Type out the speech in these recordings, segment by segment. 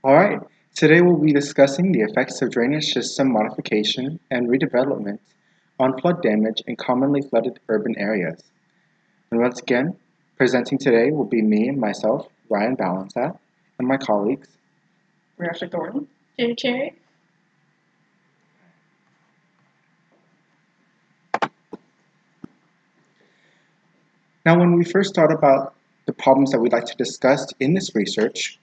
Alright, today we'll be discussing the effects of drainage system modification and redevelopment on flood damage in commonly flooded urban areas. And once again, presenting today will be me and myself, Ryan Balansat, and my colleagues, Rasha Thornton, Jay Cherry. Now when we first thought about the problems that we'd like to discuss in this research,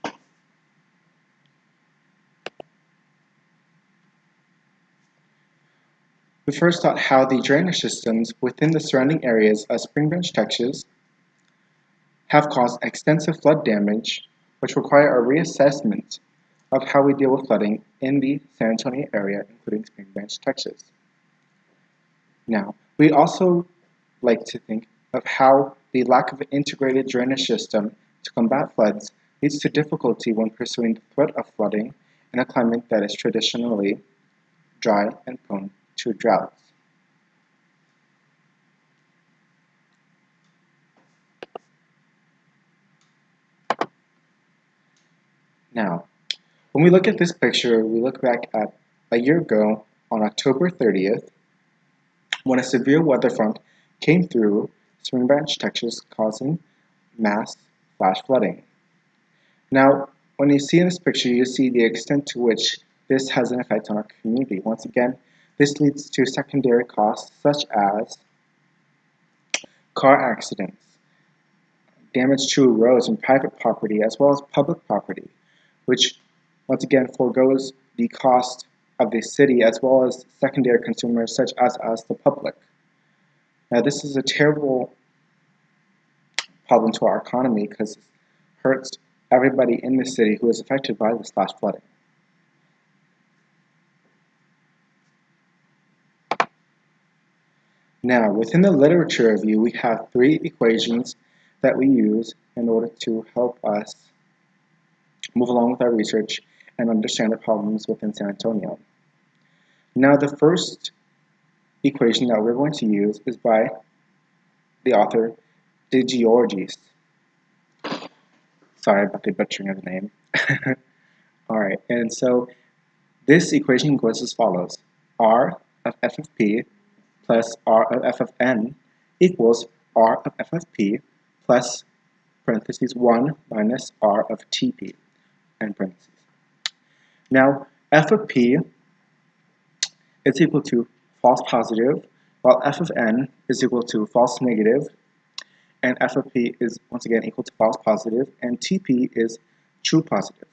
we first thought how the drainage systems within the surrounding areas of Spring Branch, Texas have caused extensive flood damage, which require a reassessment of how we deal with flooding in the San Antonio area, including Spring Branch, Texas. Now, we also like to think of how the lack of an integrated drainage system to combat floods leads to difficulty when pursuing the threat of flooding in a climate that is traditionally dry and prone to droughts. Now, when we look at this picture, we look back at a year ago on October 30th, when a severe weather front came through Spring Branch, Texas, causing mass flash flooding. Now, when you see in this picture, you see the extent to which this has an effect on our community. Once again, this leads to secondary costs such as car accidents, damage to roads and private property, as well as public property, which once again foregoes the cost of the city as well as secondary consumers such as us, the public. Now, this is a terrible problem to our economy because it hurts everybody in the city who is affected by this flash flooding. Now, within the literature review, we have three equations that we use in order to help us move along with our research and understand the problems within San Antonio. Now, the first equation that we're going to use is by the author DeGiorgis. Sorry about the butchering of the name. Alright, and so this equation goes as follows. R of f of p plus r of f of n equals r of f of p plus parentheses 1 minus r of tp, end parentheses. Now, f of p is equal to false positive, while f of n is equal to false negative, and f of p is once again equal to false positive, and tp is true positive.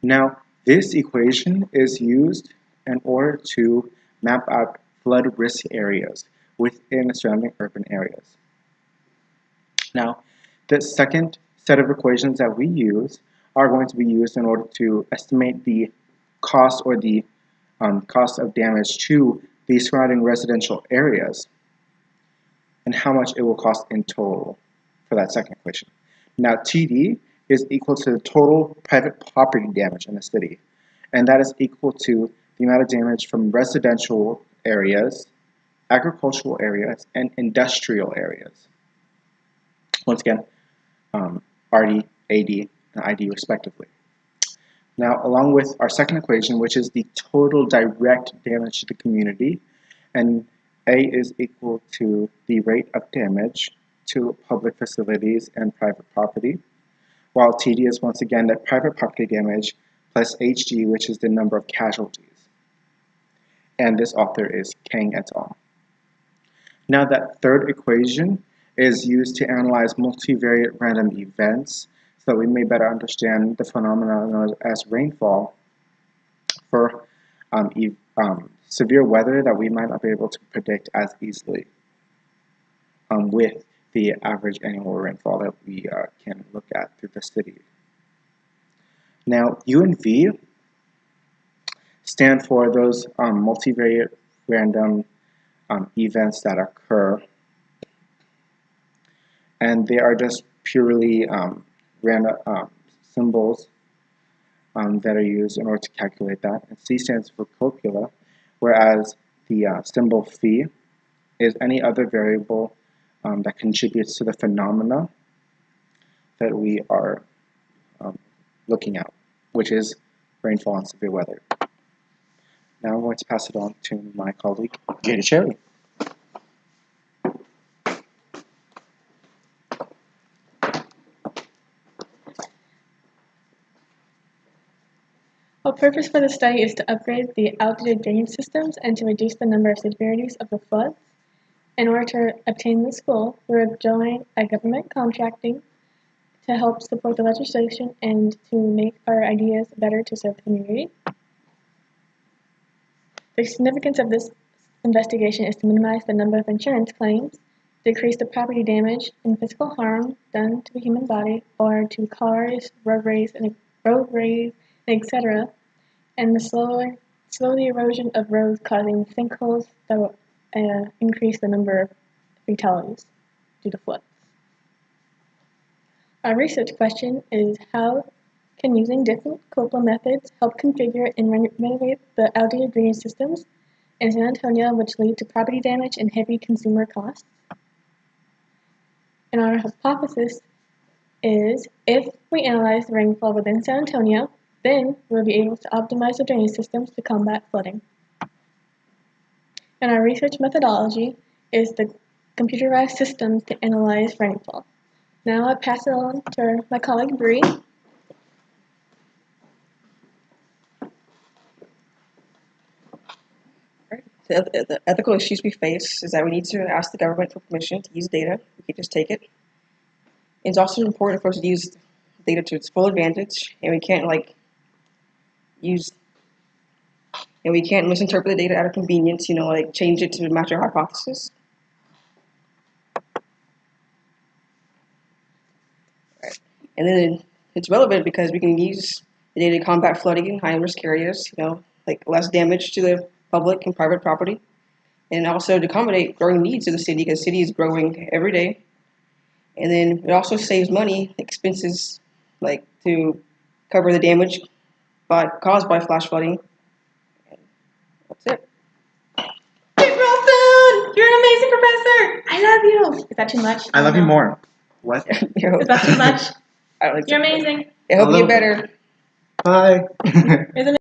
Now, this equation is used in order to map out flood risk areas within surrounding urban areas. Now, the second set of equations that we use are going to be used in order to estimate the cost or the cost of damage to the surrounding residential areas and how much it will cost in total for that second equation. Now, TD is equal to the total private property damage in the city, and that is equal to the amount of damage from residential areas, agricultural areas, and industrial areas. Once again, RD, AD, and ID respectively. Now, along with our second equation, which is the total direct damage to the community, and A is equal to the rate of damage to public facilities and private property, while TD is once again the private property damage plus HG, which is the number of casualties. And this author is Kang et al. Now, that third equation is used to analyze multivariate random events so that we may better understand the phenomena known as rainfall for severe weather that we might not be able to predict as easily with the average annual rainfall that we can look at through the city. Now, U and V stand for those multivariate random events that occur, and they are just purely random symbols that are used in order to calculate that. And C stands for copula, whereas the symbol phi is any other variable that contributes to the phenomena that we are looking at, which is rainfall and severe weather. Now I'm going to pass it on to my colleague, Jada Cherry. Our purpose for the study is to upgrade the outdated drainage systems and to reduce the number of severities of the floods. In order to obtain this goal, we're joining a government contracting to help support the legislation and to make our ideas better to serve the community. The significance of this investigation is to minimize the number of insurance claims, decrease the property damage and physical harm done to the human body or to cars, roadways, etc., and the slow the erosion of roads causing sinkholes that will increase the number of fatalities due to floods. Our research question is how can using different COPLA methods help configure and renovate the outdated drainage systems in San Antonio, which lead to property damage and heavy consumer costs? And our hypothesis is if we analyze the rainfall within San Antonio, then we'll be able to optimize the drainage systems to combat flooding. And our research methodology is the computerized systems to analyze rainfall. Now I pass it on to my colleague Bree. The ethical issues we face is that we need to ask the government for permission to use data. We can't just take it. It's also important for us to use data to its full advantage, and we can't we can't misinterpret the data out of convenience, change it to match our hypothesis. Right. And then it's relevant because we can use the data to combat flooding in high-risk areas, like less damage to the public and private property, and also to accommodate growing needs of the city because the city is growing every day. And then it also saves money, expenses, like to cover the damage caused by flash flooding. And that's it. Hey, Ralston! You're an amazing professor! I love you! Is that too much? I love you more. What? Is that too much? I don't think You're so. amazing. I hope you get better. Bye. Isn't